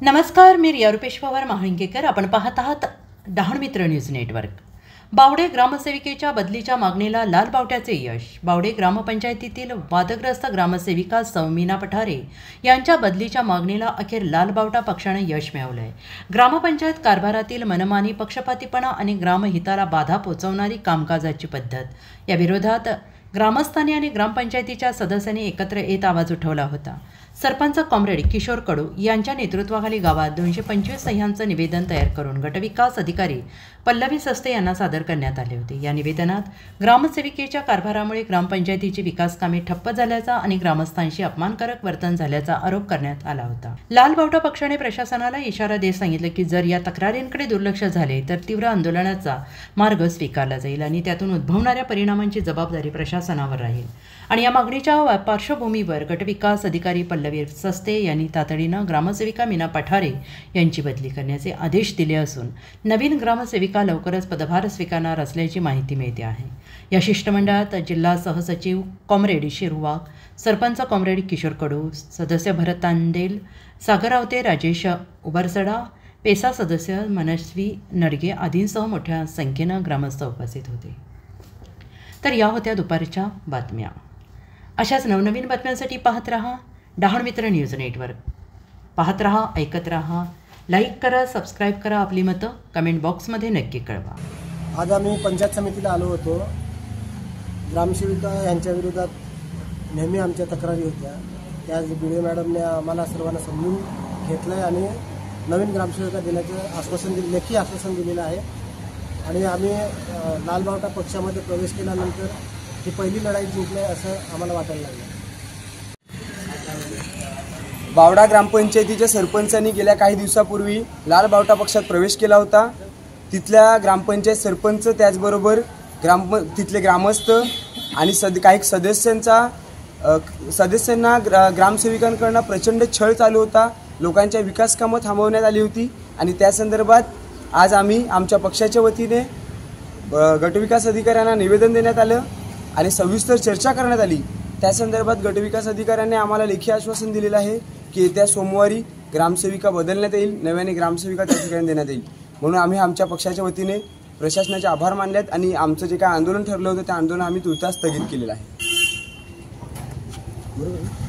नमस्कार, मी रिया रुपेश पवार महाळिंगेकर. आपण पाहत आहात डहाण मित्र न्यूज नेटवर्क. बावडे ग्रामसेविकेच्या बदलीच्या मागणीला लाल बावट्याचे यश. बावडे ग्रामपंचायतीतील वादग्रस्त ग्रामसेविका सौ मीना पठारे यांच्या बदलीच्या मागणीला अखेर लाल बावटा पक्षाने यश मिळवलंय. ग्रामपंचायत कारभारातील मनमानी, पक्षपातीपणा आणि ग्रामहिताला बाधा पोचवणारी कामकाजाची पद्धत या विरोधात ग्रामस्थांनी आणि ग्रामपंचायतीच्या सदस्यांनी एकत्र येत आवाज उठवला होता. सरपंच कॉम्रेड किशोर कडू यांच्या नेतृत्वाखाली गावात 225 सह्यांचं निवेदन तयार करून गटविकास अधिकारी पल्लवी सस्ते यांना सादर करण्यात आले होते. या निवेदनात ग्रामसेविकेच्या कारभारामुळे ग्रामपंचायतीची विकास कामे ठप्प झाल्याचा आणि ग्रामस्थांशी अपमानकारक वर्तन झाल्याचा आरोप करण्यात आला होता. लाल बावटा पक्षाने प्रशासनाला इशारा देत सांगितलं की जर या तक्रारींकडे दुर्लक्ष झाले तर तीव्र आंदोलनाचा मार्ग स्वीकारला जाईल आणि त्यातून उद्भवणाऱ्या परिणामांची जबाबदारी प्रशासनावर राहील. आणि या मागणीच्या पार्श्वभूमीवर गटविकास अधिकारी पल्लवी सस्ते यांनी तातडीनं ग्रामसेविका मीना पठारे यांची बदली करण्याचे आदेश दिले असून नवीन ग्रामसेविका लवकरच पदभार स्वीकारणार असल्याची माहिती मिळते आहे. या शिष्टमंडळात जिल्हा सहसचिव कॉम्रेड शिरवाग, सरपंच कॉम्रेड किशोर कडू, सदस्य भरत तांडेल, सागर रावते, राजेश उबरसडा, पेसा सदस्य मनस्वी नडगे आदींसह मोठ्या संख्येनं ग्रामस्थ उपस्थित होते. तर या होत्या दुपारच्या बातम्या. अशाच नवनवीन बातम्यांसाठी पाहत रहा डहाण मित्र न्यूज नेटवर्क. पाहत रहा, ऐकत रहा, लाईक करा, सबस्क्राईब करा. आपली मतं कमेंट बॉक्समध्ये नक्की कळवा. आज आम्ही पंचायत समितीला आलो होतो. ग्रामसेविका यांच्या विरोधात नेहमी आमच्या तक्रारी होत्या. त्या बीडे मॅडमने आम्हाला सर्वांना समजून घेतलं आहे आणि नवीन ग्रामसेविका देण्याचं आश्वासन लेखी आश्वासन दिलेलं आहे. आणि आम्ही लाल बावटा पक्षामध्ये प्रवेश केल्यानंतर ही पहिली लढाई जिंकली असं आम्हाला वाटायला लागलं. बावडा ग्रामपंचायतीच्या सरपंचांनी गेल्या काही दिवसापूर्वी लाल बावटा पक्षात प्रवेश केला होता. तिथल्या ग्रामपंचायत सरपंच, त्याचबरोबर तिथले ग्रामस्थ आणि काही सदस्यांना ग्रामसेविकांकडून प्रचंड छळ चालू होता. लोकांच्या विकास कामं थांबवण्यात आली होती आणि त्या संदर्भात आज आम्ही आमच्या पक्षाच्या वतीने गटविकास अधिकाऱ्यांना निवेदन देण्यात आलं आणि सविस्तर चर्चा करण्यात आली. त्या संदर्भात गटविकास अधिकाऱ्यांनी आम्हाला लेखी आश्वासन दिलेलं आहे की येत्या सोमवारी ग्रामसेविका बदलण्यात येईल, नव्याने ग्रामसेविका त्या ठिकाणी देण्यात येईल. म्हणून आम्ही आमच्या पक्षाच्या वतीने प्रशासनाचे आभार मानलेत आणि आमचं जे काय आंदोलन ठरलं होतं त्या आंदोलन आम्ही तुर्तास स्थगित केलेलं आहे. बरोबर.